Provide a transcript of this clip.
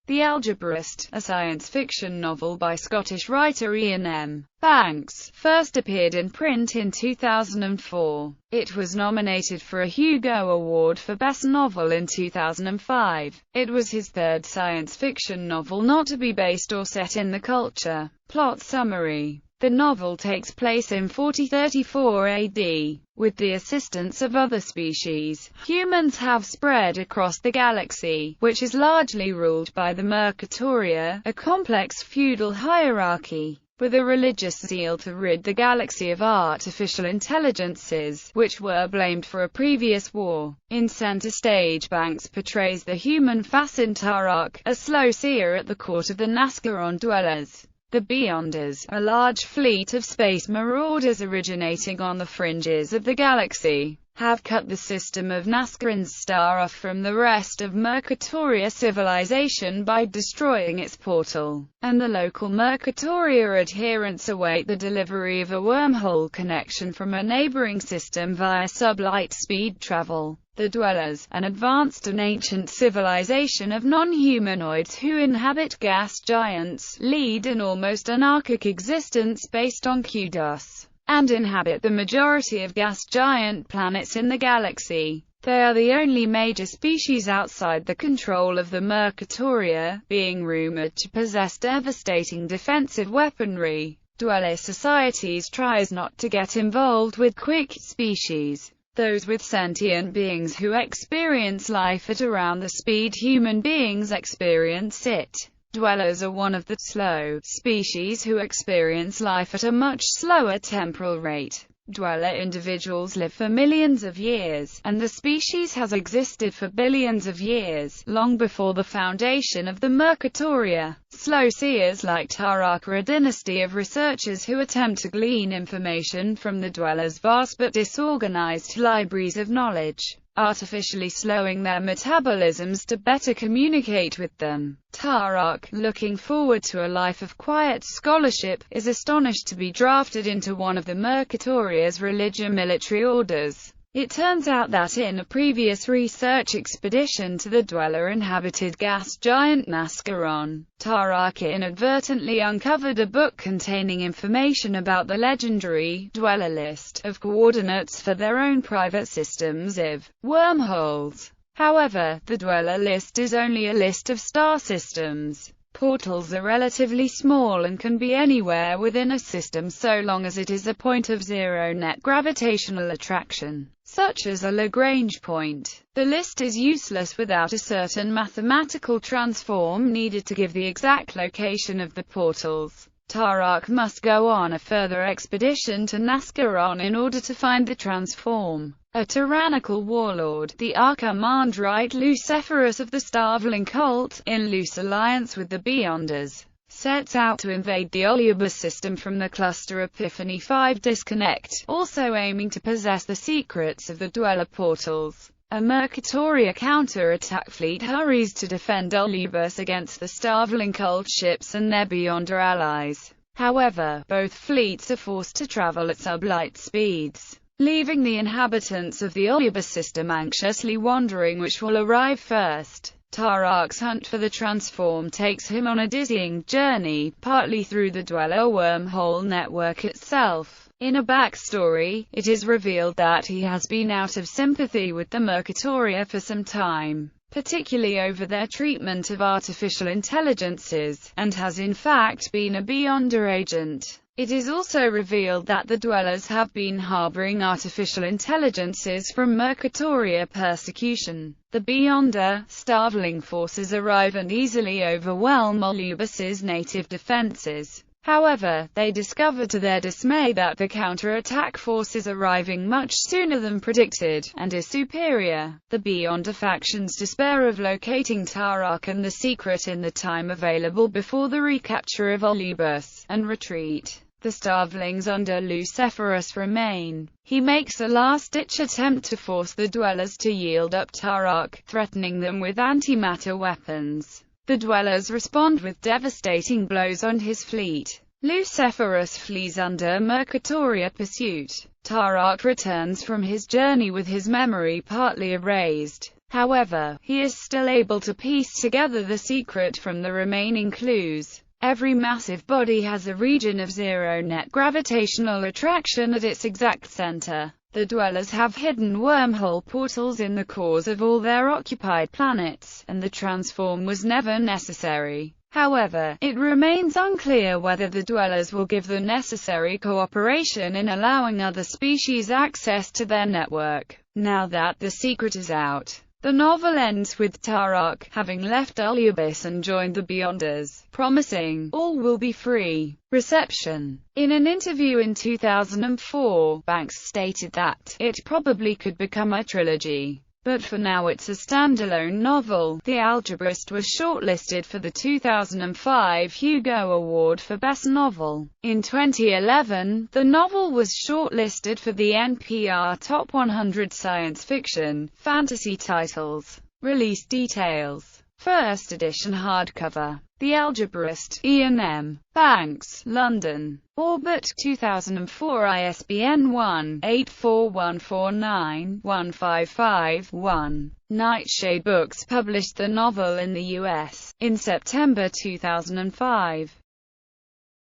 The Algebraist, a science fiction novel by Scottish writer Iain M.Banks, first appeared in print in 2004. It was nominated for a Hugo Award for Best Novel in 2005. It was his third science fiction novel not to be based or set in the culture. Plot summary. The novel takes place in 4034 AD. With the assistance of other species, humans have spread across the galaxy, which is largely ruled by the Mercatoria, a complex feudal hierarchy, with a religious zeal to rid the galaxy of artificial intelligences, which were blamed for a previous war. In center stage, Banks portrays the human Facin Tarak, a slow seer at the court of the Nascaron dwellers. The Beyonders, a large fleet of space marauders originating on the fringes of the galaxy, have cut the system of Nascaron's star off from the rest of Mercatoria civilization by destroying its portal, and the local Mercatoria adherents await the delivery of a wormhole connection from a neighboring system via sublight speed travel. The Dwellers, an advanced and ancient civilization of non-humanoids who inhabit gas giants, lead an almost anarchic existence based on kudos, and inhabit the majority of gas giant planets in the galaxy. They are the only major species outside the control of the Mercatoria, being rumored to possess devastating defensive weaponry. Dweller societies tries not to get involved with quick species, those with sentient beings who experience life at around the speed human beings experience it. Dwellers are one of the slow species who experience life at a much slower temporal rate. Dweller individuals live for millions of years, and the species has existed for billions of years, long before the foundation of the Mercatoria. Slow seers like Tarak are a dynasty of researchers who attempt to glean information from the Dwellers' vast but disorganized libraries of knowledge, artificially slowing their metabolisms to better communicate with them. Tarak, looking forward to a life of quiet scholarship, is astonished to be drafted into one of the Mercatoria's religious military orders. It turns out that in a previous research expedition to the Dweller-inhabited gas giant Nascaron, Tarak inadvertently uncovered a book containing information about the legendary Dweller list of coordinates for their own private systems of wormholes. However, the Dweller list is only a list of star systems. Portals are relatively small and can be anywhere within a system so long as it is a point of zero net gravitational attraction, such as a Lagrange point. The list is useless without a certain mathematical transform needed to give the exact location of the portals. Tarak must go on a further expedition to Nascaron in order to find the transform. A tyrannical warlord, the Archimandrite Luciferus of the Starveling cult, in loose alliance with the Beyonders, sets out to invade the Olubus system from the cluster Epiphany 5 disconnect, also aiming to possess the secrets of the Dweller portals. A Mercatoria counter-attack fleet hurries to defend Olubus against the Starveling cult ships and their Beyonder allies. However, both fleets are forced to travel at sublight speeds, leaving the inhabitants of the Olubus system anxiously wondering which will arrive first. Tarak's hunt for the transform takes him on a dizzying journey, partly through the Dweller wormhole network itself. In a backstory, it is revealed that he has been out of sympathy with the Mercatoria for some time, particularly over their treatment of artificial intelligences, and has in fact been a Beyonder agent. It is also revealed that the Dwellers have been harboring artificial intelligences from Mercatoria persecution. The Beyonder, Starveling forces arrive and easily overwhelm Olubus's native defenses. However, they discover to their dismay that the counter-attack force is arriving much sooner than predicted, and is superior. The Beyonder factions despair of locating Tarak and the secret in the time available before the recapture of Olubus, and retreat. The Starvelings under Luciferus remain. He makes a last-ditch attempt to force the Dwellers to yield up Tarak, threatening them with antimatter weapons. The Dwellers respond with devastating blows on his fleet. Luciferus flees under Mercatoria pursuit. Tarak returns from his journey with his memory partly erased. However, he is still able to piece together the secret from the remaining clues. Every massive body has a region of zero net gravitational attraction at its exact center. The dwellers have hidden wormhole portals in the cores of all their occupied planets, and the transform was never necessary. However, it remains unclear whether the dwellers will give the necessary cooperation in allowing other species access to their network. Now that the secret is out, the novel ends with Tarok having left Algebraist and joined the Beyonders, promising, "All will be free." Reception. In an interview in 2004, Banks stated that it probably could become a trilogy, but for now it's a standalone novel. The Algebraist was shortlisted for the 2005 Hugo Award for Best Novel. In 2011, the novel was shortlisted for the NPR Top 100 Science Fiction, Fantasy Titles. Release details. First edition hardcover. The Algebraist, Iain M. Banks, London. Orbit, 2004. ISBN 1-84149-155-1. Nightshade Books published the novel in the US in September 2005.